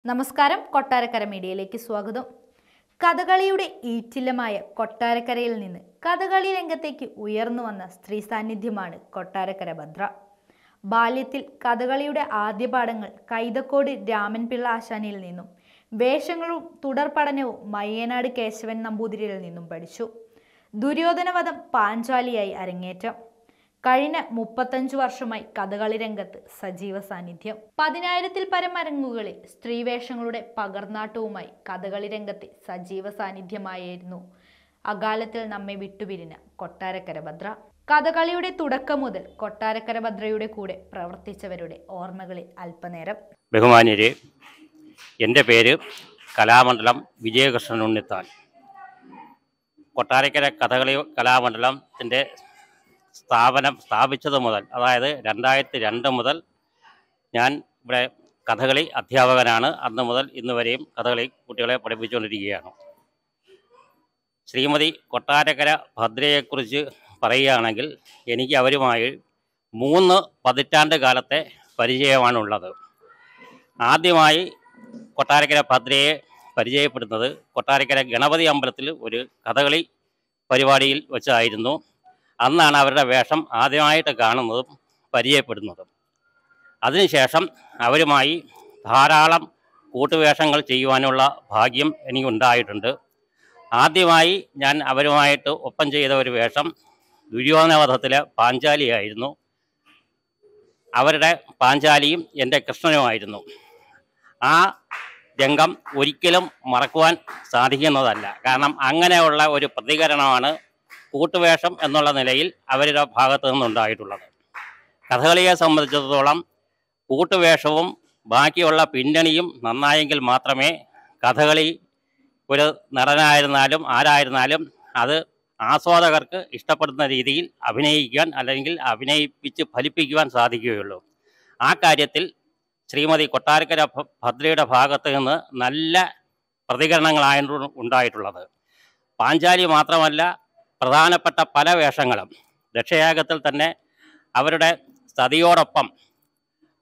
നമസ്കാരം, കൊട്ടാരക്കര മീഡിയയിലേക്ക് സ്വാഗതം. കഥകളിയുടെ ഈറ്റില്ലമായ കൊട്ടാരക്കരയിൽ നിന്ന് കഥകളി രംഗത്തേക്ക് ഉയർന്നു വന്ന സ്ത്രീ സാന്നിധ്യമാണ് കൊട്ടാരക്കര ഭദ്ര. ബാല്യത്തിൽ കഥകളിയുടെ ആദ്യ പാഠങ്ങൾ കൈതക്കോട് രാമൻപിള്ള ആശാനിൽ നിന്നും വേഷങ്ങളും തുടർ പഠനവും മയ്യനാട് കേശവൻ നമ്പൂതിരിയിൽ നിന്നും പഠിച്ചു. ദുര്യോധനവധം പാഞ്ചാലിയായി അരങ്ങേറ്റം. കഴിഞ്ഞ 35 വർഷമായി കഥകളി രംഗത്ത് സജീവ സാന്നിധ്യം. 10,000-ൽ പരം അരങ്ങുകളിൽ സ്ത്രീവേഷങ്ങളുടെ പകർന്നാട്ടവുമായി കഥകളി രംഗത്തെ സജീവ സാന്നിധ്യമായിരുന്നു അകാലത്തിൽ നമ്മെ വിട്ടുപിരിഞ്ഞ കൊട്ടാരക്കര ഭദ്ര. കഥകളിയുടെ തുടക്കം മുതൽ കൊട്ടാരക്കര ഭദ്രയുടെ കൂടെ പ്രവർത്തിച്ചവരുടെ ഓർമ്മകളിൽ അല്പനേരം. ബഹുമാന്യരെ, എൻ്റെ പേര് കലാമണ്ഡലം വിജയകൃഷ്ണൻ ഉണ്ണിത്താൻ. കൊട്ടാരക്കര കഥകളി കലാമണ്ഡലത്തിൻ്റെ സ്ഥാപിച്ചത് മുതൽ, അതായത് 2002 മുതൽ ഞാൻ ഇവിടെ കഥകളി അധ്യാപകനാണ്. അന്ന് മുതൽ ഇന്ന് വരെയും കഥകളി കുട്ടികളെ പഠിപ്പിച്ചുകൊണ്ടിരിക്കുകയാണ്. ശ്രീമതി കൊട്ടാരക്കര ഭദ്രയെക്കുറിച്ച് പറയുകയാണെങ്കിൽ എനിക്ക് അവരുമായി 3 പതിറ്റാണ്ട് കാലത്തെ പരിചയമാണുള്ളത്. ആദ്യമായി കൊട്ടാരക്കര ഭദ്രയെ പരിചയപ്പെടുന്നത് കൊട്ടാരക്കര ഗണപതി അമ്പലത്തിൽ ഒരു കഥകളി പരിപാടിയിൽ വെച്ചായിരുന്നു. അന്നാണ് അവരുടെ വേഷം ആദ്യമായിട്ട് കാണുന്നതും പരിചയപ്പെടുന്നതും. അതിനുശേഷം അവരുമായി ധാരാളം കൂട്ടുവേഷങ്ങൾ ചെയ്യുവാനുള്ള ഭാഗ്യം എനിക്കുണ്ടായിട്ടുണ്ട്. ആദ്യമായി ഞാൻ അവരുമായിട്ട് ഒപ്പം ചെയ്ത ഒരു വേഷം ദുര്യോധനവധത്തിലെ പാഞ്ചാലിയായിരുന്നു. അവരുടെ പാഞ്ചാലിയും എൻ്റെ കൃഷ്ണനുമായിരുന്നു. ആ രംഗം ഒരിക്കലും മറക്കുവാൻ സാധിക്കുന്നതല്ല. കാരണം അങ്ങനെയുള്ള ഒരു പ്രതികരണമാണ് കൂട്ടുവേഷം എന്നുള്ള നിലയിൽ അവരുടെ ഭാഗത്തു നിന്നുണ്ടായിട്ടുള്ളത്. കഥകളിയെ സംബന്ധിച്ചിടത്തോളം കൂട്ടുവേഷവും ബാക്കിയുള്ള പിന്നണിയും നന്നായെങ്കിൽ മാത്രമേ കഥകളി ഒരു നടനായിരുന്നാലും ആരായിരുന്നാലും അത് ആസ്വാദകർക്ക് ഇഷ്ടപ്പെടുന്ന രീതിയിൽ അഭിനയിക്കാൻ അല്ലെങ്കിൽ അഭിനയിപ്പിച്ച് ഫലിപ്പിക്കുവാൻ സാധിക്കുകയുള്ളൂ. ആ കാര്യത്തിൽ ശ്രീമതി കൊട്ടാരക്കര ഭദ്രയുടെ ഭാഗത്ത് നിന്ന് നല്ല പ്രതികരണങ്ങളാണ് ഉണ്ടായിട്ടുള്ളത്. പാഞ്ചാലി മാത്രമല്ല, പ്രധാനപ്പെട്ട പല വേഷങ്ങളും ദക്ഷയാഗത്തിൽ തന്നെ അവരുടെ സതിയോടൊപ്പം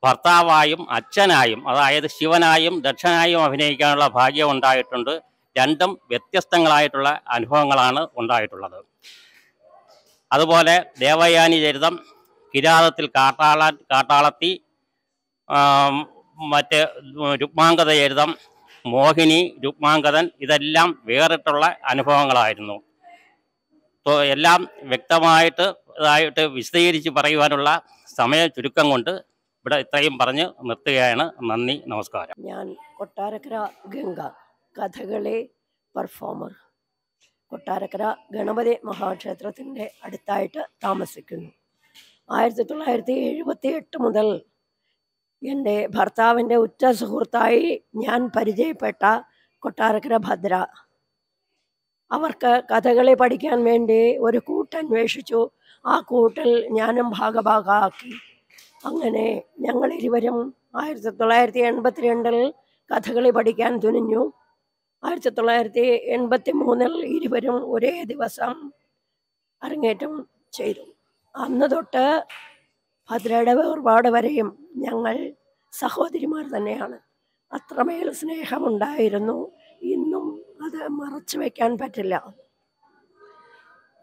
ഭർത്താവായും അച്ഛനായും, അതായത് ശിവനായും ദക്ഷനായും അഭിനയിക്കാനുള്ള ഭാഗ്യം ഉണ്ടായിട്ടുണ്ട്. രണ്ടും വ്യത്യസ്തങ്ങളായിട്ടുള്ള അനുഭവങ്ങളാണ് ഉണ്ടായിട്ടുള്ളത്. അതുപോലെ ദേവയാനി ചരിതം, കിരാതത്തിൽ കാട്ടാളത്തി, മറ്റ് രുക്മാംഗത ചരിതം, മോഹിനി, രുക്മാംഗതൻ, ഇതെല്ലാം വേറിട്ടുള്ള അനുഭവങ്ങളായിരുന്നു. എല്ലാം വ്യക്തമായിട്ട് വിശദീകരിച്ച് പറയുവാനുള്ള സമയ ചുരുക്കം കൊണ്ട് ഇവിടെ ഇത്രയും പറഞ്ഞ് നിർത്തുകയാണ്. നന്ദി, നമസ്കാരം. ഞാൻ കൊട്ടാരക്കര ഗംഗ, കഥകളി പെർഫോമർ. കൊട്ടാരക്കര ഗണപതി മഹാക്ഷേത്രത്തിൻ്റെ അടുത്തായിട്ട് താമസിക്കുന്നു. 1978 മുതൽ എൻ്റെ ഭർത്താവിൻ്റെ ഉറ്റ സുഹൃത്തായി ഞാൻ പരിചയപ്പെട്ട കൊട്ടാരക്കര ഭദ്ര, അവർക്ക് കഥകളി പഠിക്കാൻ വേണ്ടി ഒരു കൂട്ടന്വേഷിച്ചു. ആ കൂട്ടിൽ ഞാനും ഭാഗഭാഗമാക്കി. അങ്ങനെ ഞങ്ങൾ ഇരുവരും 1982 കഥകളി പഠിക്കാൻ തുനിഞ്ഞു. 1983 ഇരുവരും ഒരേ ദിവസം അരങ്ങേറ്റം ചെയ്തു. അന്ന് തൊട്ട് ഭദ്രയുടെ വേർപാട് വരെയും ഞങ്ങൾ സഹോദരിമാർ തന്നെയാണ്. അത്രമേൽ സ്നേഹമുണ്ടായിരുന്നു. ഇന്നും അത് മറച്ചു വയ്ക്കാൻ പറ്റില്ല.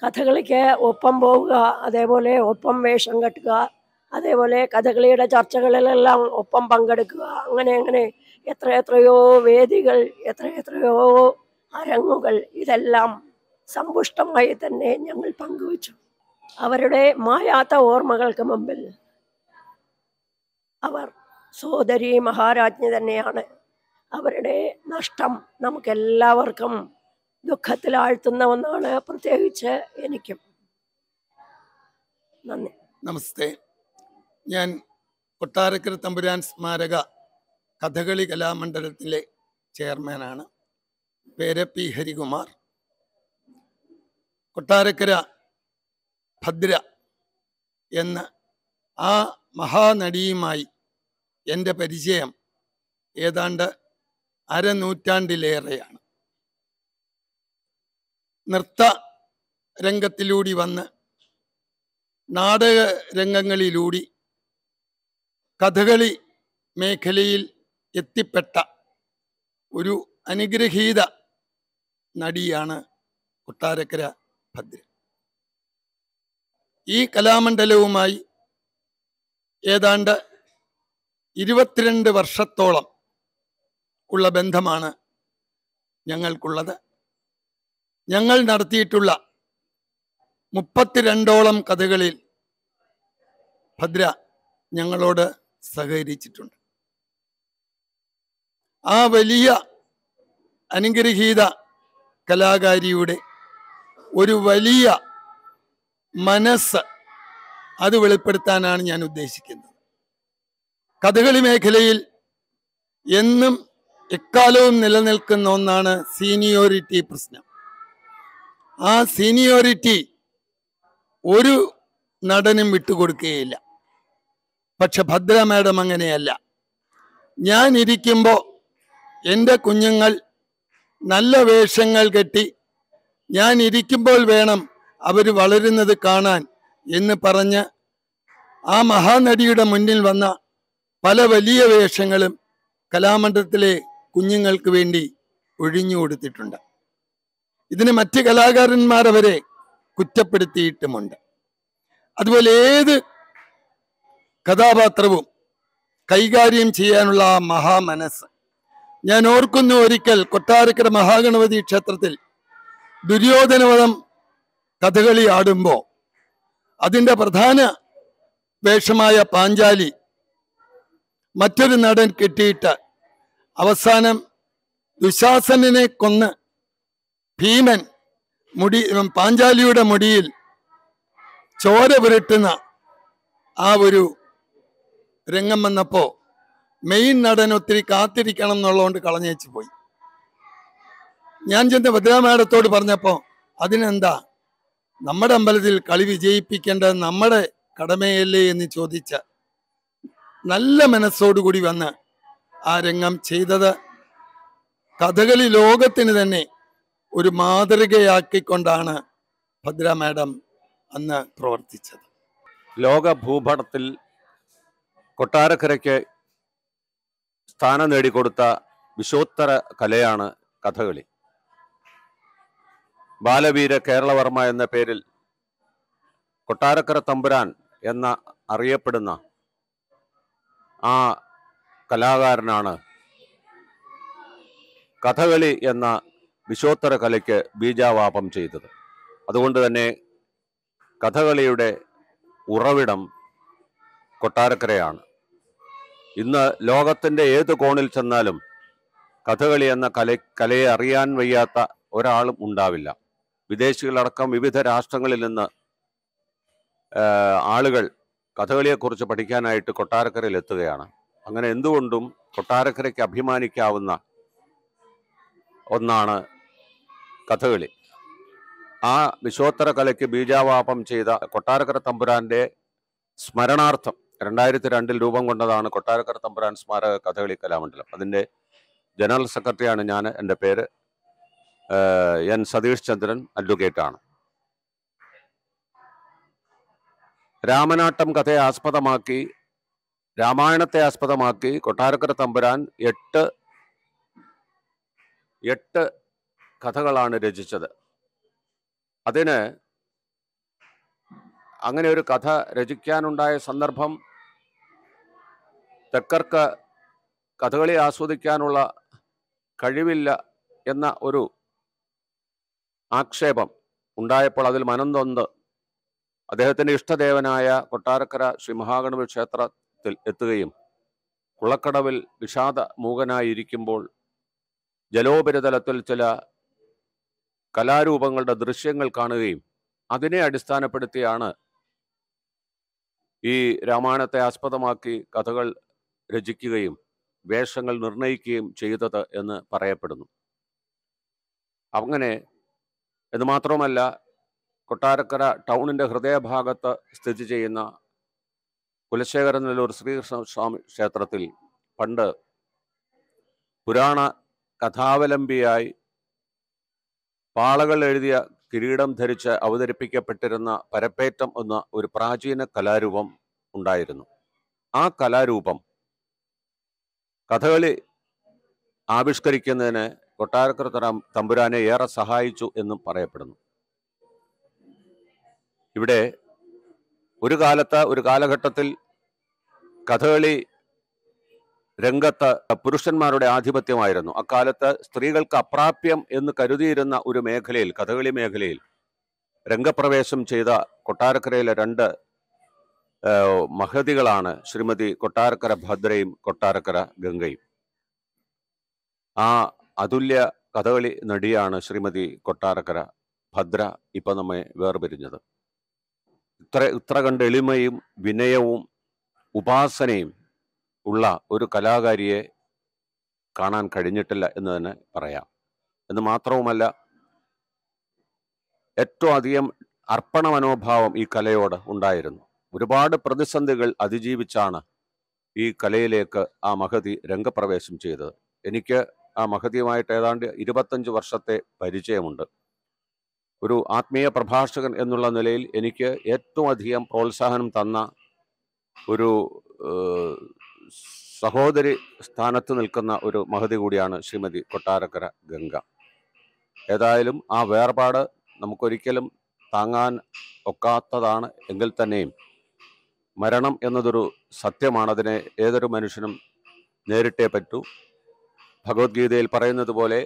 കഥകളിക്ക് ഒപ്പം പോവുക, അതേപോലെ ഒപ്പം വേഷം കെട്ടുക, അതേപോലെ കഥകളിയുടെ ചർച്ചകളിലെല്ലാം ഒപ്പം പങ്കെടുക്കുക, അങ്ങനെ എത്രയോ വേദികൾ, എത്രയോ അരങ്ങുകൾ, ഇതെല്ലാം സമ്പുഷ്ടമായി തന്നെ ഞങ്ങൾ പങ്കുവച്ചു. അവരുടെ മായാത്ത ഓർമ്മകൾക്ക് മുമ്പിൽ അവർ സോദരി മഹാരാജ്ഞി തന്നെയാണ്. അവരുടെ നഷ്ടം നമുക്കെല്ലാവർക്കും ദുഃഖത്തിലാഴ്ത്തുന്ന ഒന്നാണ്, പ്രത്യേകിച്ച് എനിക്കും. നന്ദി. നമസ്തേ. ഞാൻ കൊട്ടാരക്കര തമ്പുരാൻ സ്മാരക കഥകളി കലാമണ്ഡലത്തിലെ ചെയർമാനാണ്. പേര് പി ഹരികുമാർ. കൊട്ടാരക്കര ഭദ്ര എന്ന ആ മഹാനടിയുമായി എൻ്റെ പരിചയം ഏതാണ്ട് അരനൂറ്റാണ്ടിലേറെയാണ്. നൃത്ത രംഗത്തിലൂടെ വന്ന് നാടക രംഗങ്ങളിലൂടെ കഥകളി മേഖലയിൽ എത്തിപ്പെട്ട ഒരു അനുഗ്രഹീത നടിയാണ് കൊട്ടാരക്കര ഭദ്ര. ഈ കലാമണ്ഡലവുമായി ഏതാണ്ട് 22 വർഷത്തോളം ഉള്ള ബന്ധമാണ് ഞങ്ങൾക്കുള്ളത്. ഞങ്ങൾ നടത്തിയിട്ടുള്ള 32ഓളം കഥകളിൽ ഭദ്ര ഞങ്ങളോട് സഹകരിച്ചിട്ടുണ്ട്. ആ വലിയ അനുഗ്രഹീത കലാകാരിയുടെ ഒരു വലിയ മനസ്സ് അത് വെളിപ്പെടുത്താനാണ് ഞാൻ ഉദ്ദേശിക്കുന്നത്. കഥകളി മേഖലയിൽ എന്നും എക്കാലവും നിലനിൽക്കുന്ന ഒന്നാണ് സീനിയോറിറ്റി പ്രശ്നം. ആ സീനിയോറിറ്റി ഒരു നടനും വിട്ടുകൊടുക്കുകയില്ല. പക്ഷെ ഭദ്ര മാഡം അങ്ങനെയല്ല. ഞാൻ ഇരിക്കുമ്പോൾ എൻ്റെ കുഞ്ഞുങ്ങൾ നല്ല വേഷങ്ങൾ കെട്ടി ഞാൻ ഇരിക്കുമ്പോൾ വേണം അവർ വളരുന്നത് കാണാൻ എന്ന് പറഞ്ഞ് ആ മഹാനടിയുടെ മുന്നിൽ വന്ന പല വലിയ വേഷങ്ങളും കലാമണ്ഡലത്തിലെ കുഞ്ഞുങ്ങൾക്ക് വേണ്ടി ഒഴിഞ്ഞു കൊടുത്തിട്ടുണ്ട്. ഇതിന് മറ്റ് കലാകാരന്മാർ അവരെ കുറ്റപ്പെടുത്തിയിട്ടുമുണ്ട്. അതുപോലെ ഏത് കഥാപാത്രവും കൈകാര്യം ചെയ്യാനുള്ള ആ മഹാമനസ് ഞാൻ ഓർക്കുന്നു. ഒരിക്കൽ കൊട്ടാരക്കര മഹാഗണപതി ക്ഷേത്രത്തിൽ ദുര്യോധനവധം കഥകളി ആടുമ്പോൾ അതിൻ്റെ പ്രധാന വേഷമായ പാഞ്ചാലി മറ്റൊരു നടൻ കെട്ടിയിട്ട് അവസാനം ദുശാസനെ കൊന്ന് ഭീമൻ പാഞ്ചാലിയുടെ മുടിയിൽ ചോര പുരട്ടുന്ന ആ ഒരു രംഗം വന്നപ്പോൾ മെയിൻ നടൻ ഒത്തിരി കാത്തിരിക്കണം എന്നുള്ളതുകൊണ്ട് കളഞ്ഞേച്ചു പോയി. ഞാൻ ചെന്ന് ഭദ്ര മാഡത്തോട് പറഞ്ഞപ്പോൾ അതിനെന്താ, നമ്മുടെ അമ്പലത്തിൽ കളി വിജയിപ്പിക്കേണ്ടത് നമ്മുടെ കടമയല്ലേ എന്ന് ചോദിച്ച് നല്ല മനസ്സോടുകൂടി വന്ന് ആ രംഗം ചെയ്തത് കഥകളി ലോകത്തിന് തന്നെ ഒരു മാതൃകയാക്കിക്കൊണ്ടാണ് ഭദ്ര മാഡം അന്ന് പ്രവർത്തിച്ചത്. ലോക ഭൂപടത്തിൽ കൊട്ടാരക്കരയ്ക്ക് സ്ഥാനം നേടിക്കൊടുത്ത വിശ്വോത്തര കലയാണ് കഥകളി. ബാലവീര കേരളവർമ്മ എന്ന പേരിൽ കൊട്ടാരക്കര തമ്പുരാൻ എന്ന അറിയപ്പെടുന്ന ആ കലാകാരനാണ് കഥകളി എന്ന വിശ്വോത്തര കലയ്ക്ക് ബീജാവാപം ചെയ്തത്. അതുകൊണ്ട് തന്നെ കഥകളിയുടെ ഉറവിടം കൊട്ടാരക്കരയാണ്. ഇന്ന് ലോകത്തിൻ്റെ ഏത് കോണിൽ ചെന്നാലും കഥകളി എന്ന കലയെ അറിയാൻ വയ്യാത്ത ഒരാളും ഉണ്ടാവില്ല. വിദേശികളടക്കം വിവിധ രാഷ്ട്രങ്ങളിൽ നിന്ന് ആളുകൾ കഥകളിയെക്കുറിച്ച് പഠിക്കാനായിട്ട് കൊട്ടാരക്കരയിൽ എത്തുകയാണ്. അങ്ങനെ എന്തുകൊണ്ടും കൊട്ടാരക്കരയ്ക്ക് അഭിമാനിക്കാവുന്ന ഒന്നാണ് കഥകളി. ആ വിശ്വോത്തര കലയ്ക്ക് ബീജാവാപം ചെയ്ത കൊട്ടാരക്കര തമ്പുരാന്റെ സ്മരണാർത്ഥം 2002 രൂപം കൊണ്ടതാണ് കൊട്ടാരക്കര തമ്പുരാൻ സ്മാരക കഥകളി കലാമണ്ഡലം. അതിൻ്റെ ജനറൽ സെക്രട്ടറിയാണ് ഞാൻ. എൻ്റെ പേര് എൻ സതീഷ് ചന്ദ്രൻ, അഡ്വക്കേറ്റാണ്. രാമനാട്ടം കഥയെ ആസ്പദമാക്കി, രാമായണത്തെ ആസ്പദമാക്കി കൊട്ടാരക്കര തമ്പുരാൻ 8 കഥകളാണ് രചിച്ചത്. അതിന് അങ്ങനെ ഒരു കഥ രചിക്കാനുണ്ടായ സന്ദർഭം തെക്കർക്ക് കഥകളി ആസ്വദിക്കാനുള്ള കഴിവില്ല എന്ന ഒരു ആക്ഷേപം ഉണ്ടായപ്പോൾ അതിൽ മനംനൊന്ത് അദ്ദേഹത്തിൻ്റെ ഇഷ്ടദേവനായ കൊട്ടാരക്കര ശ്രീ മഹാഗണപതി ക്ഷേത്രത്തിൽ എത്തുകയും കുളക്കടവിൽ വിഷാദ മൂകനായിരിക്കുമ്പോൾ ജലോപരിതലത്തിൽ ചില കലാരൂപങ്ങളുടെ ദൃശ്യങ്ങൾ കാണുകയും അതിനെ അടിസ്ഥാനപ്പെടുത്തിയാണ് ഈ രാമായണത്തെ ആസ്പദമാക്കി കഥകൾ രചിക്കുകയും വേഷങ്ങൾ നിർണയിക്കുകയും ചെയ്തത് എന്ന് പറയപ്പെടുന്നു. അങ്ങനെ എന്ന് മാത്രമല്ല, കൊട്ടാരക്കര ടൗണിൻ്റെ ഹൃദയഭാഗത്ത് സ്ഥിതി ചെയ്യുന്ന കുലശേഖരനല്ലൂർ ശ്രീകൃഷ്ണ സ്വാമി ക്ഷേത്രത്തിൽ പണ്ട് പുരാണ കഥാവലംബിയായി പാളകൾ എഴുതിയ കിരീടം ധരിച്ച് അവതരിപ്പിക്കപ്പെട്ടിരുന്ന പരപ്പേറ്റം എന്ന ഒരു പ്രാചീന കലാരൂപം ഉണ്ടായിരുന്നു. ആ കലാരൂപം കഥകളി ആവിഷ്കരിക്കുന്നതിന് കൊട്ടാരക്കര തമ്പുരാനെ ഏറെ സഹായിച്ചു എന്നും പറയപ്പെടുന്നു. ഇവിടെ ഒരു കാലഘട്ടത്തിൽ കഥകളി രംഗത്ത് പുരുഷന്മാരുടെ ആധിപത്യമായിരുന്നു. അക്കാലത്ത് സ്ത്രീകൾക്ക് അപ്രാപ്യം എന്ന് കരുതിയിരുന്ന ഒരു മേഖലയിൽ, കഥകളി മേഖലയിൽ രംഗപ്രവേശം ചെയ്ത കൊട്ടാരക്കരയിലെ രണ്ട് മഹതികളാണ് ശ്രീമതി കൊട്ടാരക്കര ഭദ്രയും കൊട്ടാരക്കര ഗംഗയും. ആ അതുല്യ കഥകളി നടിയാണ് ശ്രീമതി കൊട്ടാരക്കര ഭദ്ര ഇപ്പം നമ്മെ വേർപിരിഞ്ഞത്. ഇത്ര കണ്ട് എളിമയും വിനയവും ഉപാസനയും ഉള്ള ഒരു കലാകാരിയെ കാണാൻ കഴിഞ്ഞിട്ടില്ല എന്ന് തന്നെ പറയാം. എന്ന് മാത്രവുമല്ല, ഏറ്റവും അധികം അർപ്പണ മനോഭാവം ഈ കലയോട് ഉണ്ടായിരുന്നു. ഒരുപാട് പ്രതിസന്ധികൾ അതിജീവിച്ചാണ് ഈ കലയിലേക്ക് ആ മഹതി രംഗപ്രവേശം ചെയ്തത്. എനിക്ക് ആ മഹതിയുമായിട്ട് ഏതാണ്ട് 25 വർഷത്തെ പരിചയമുണ്ട്. ഒരു ആത്മീയ പ്രഭാഷകൻ എന്നുള്ള നിലയിൽ എനിക്ക് ഏറ്റവും അധികം പ്രോത്സാഹനം തന്ന ഒരു സഹോദരി സ്ഥാനത്ത് നിൽക്കുന്ന ഒരു മഹതി കൂടിയാണ് ശ്രീമതി കൊട്ടാരക്കര ഗംഗ. ഏതായാലും ആ വേർപാട് നമുക്കൊരിക്കലും താങ്ങാൻ ഒക്കാത്തതാണ്. എങ്കിൽ തന്നെയും മരണം എന്നതൊരു സത്യമാണ്. അതിനെ ഏതൊരു മനുഷ്യനും നേരിട്ടേ പറ്റൂ. ഭഗവത്ഗീതയിൽ പറയുന്നത് പോലെ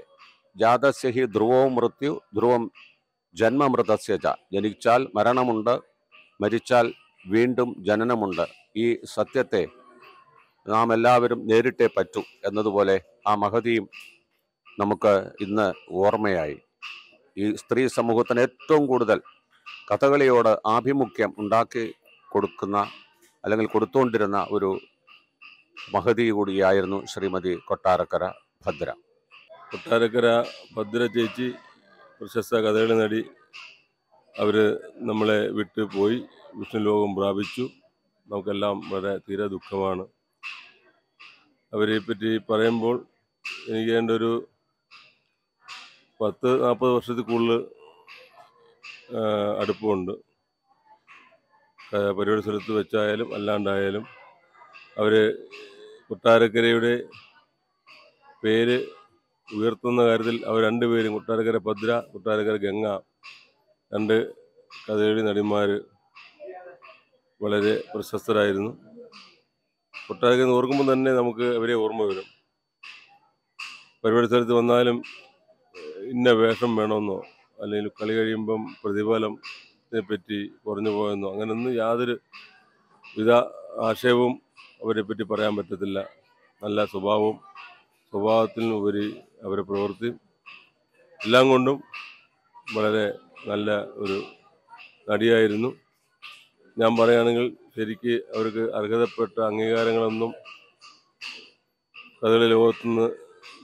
ജാതസ്യ ഹി ധ്രുവവും മൃത്യു ധ്രുവം ജന്മമൃതസ്യ ച. ജനിച്ചാൽ മരണമുണ്ട്, മരിച്ചാൽ വീണ്ടും ജനനമുണ്ട്. ഈ സത്യത്തെ നാം എല്ലാവരും നേരിട്ടേ പറ്റൂ എന്നതുപോലെ ആ മഹതിയും നമുക്ക് ഇന്ന് ഓർമ്മയായി. ഈ സ്ത്രീ സമൂഹത്തിന് ഏറ്റവും കൂടുതൽ കഥകളിയോട് ആഭിമുഖ്യം ഉണ്ടാക്കി കൊടുക്കുന്ന അല്ലെങ്കിൽ കൊടുത്തുകൊണ്ടിരുന്ന ഒരു മഹതി കൂടിയായിരുന്നു ശ്രീമതി കൊട്ടാരക്കര ഭദ്ര. കൊട്ടാരക്കര ഭദ്ര ചേച്ചി പ്രശസ്ത കഥകളി നടി. അവർ നമ്മളെ വിട്ട് പോയി, വിഷ്ണു ലോകം പ്രാപിച്ചു. നമുക്കെല്ലാം വളരെ തീരെ ദുഃഖമാണ്. അവരെ പറ്റി പറയുമ്പോൾ എനിക്ക് എൻ്റെ ഒരു 10-40 വർഷത്തിൽ കൂടുതൽ അടുപ്പമുണ്ട്. പരിപാടി സ്ഥലത്ത് വെച്ചായാലും അല്ലാണ്ടായാലും അവർ കൊട്ടാരക്കരയുടെ പേര് ഉയർത്തുന്ന കാര്യത്തിൽ അവർ രണ്ടുപേരും, കൊട്ടാരക്കര ഭദ്ര, കൊട്ടാരക്കര ഗംഗ, രണ്ട് കഥകളി നടിമാർ വളരെ പ്രശസ്തരായിരുന്നു. കൊട്ടാരക്കര ഓർക്കുമ്പോൾ തന്നെ നമുക്ക് അവരെ ഓർമ്മ വരും. പരിപാടി സ്ഥലത്ത് വന്നാലും ഇന്ന വേഷം വേണമെന്നോ അല്ലെങ്കിൽ കളി കഴിയുമ്പം പ്രതിഫലത്തെ പറ്റി കുറഞ്ഞു പോയെന്നോ അങ്ങനെയൊന്നും യാതൊരു വിധ ആക്ഷേപവും അവരെ പറ്റി പറയാൻ പറ്റത്തില്ല. നല്ല സ്വഭാവത്തിനുപരി അവരെ പ്രവൃത്തി എല്ലാം കൊണ്ടും വളരെ നല്ല ഒരു നടിയായിരുന്നു. ഞാൻ പറയുകയാണെങ്കിൽ ശരിക്ക് അവർക്ക് അർഹതപ്പെട്ട അംഗീകാരങ്ങളൊന്നും കഥകളി ലോകത്തുനിന്ന്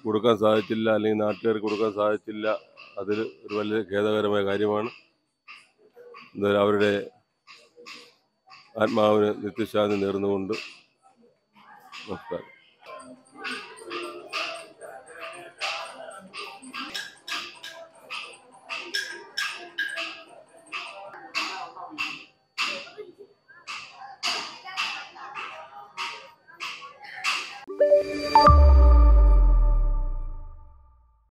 കൊടുക്കാൻ സാധിച്ചില്ല, അല്ലെങ്കിൽ നാട്ടുകാർക്ക് കൊടുക്കാൻ സാധിച്ചില്ല. അതിൽ ഒരു വലിയ ഖേദകരമായ കാര്യമാണ്. എന്തായാലും അവരുടെ ആത്മാവിന് നിത്യശാന്തി നേർന്നുകൊണ്ട് നമസ്കാരം.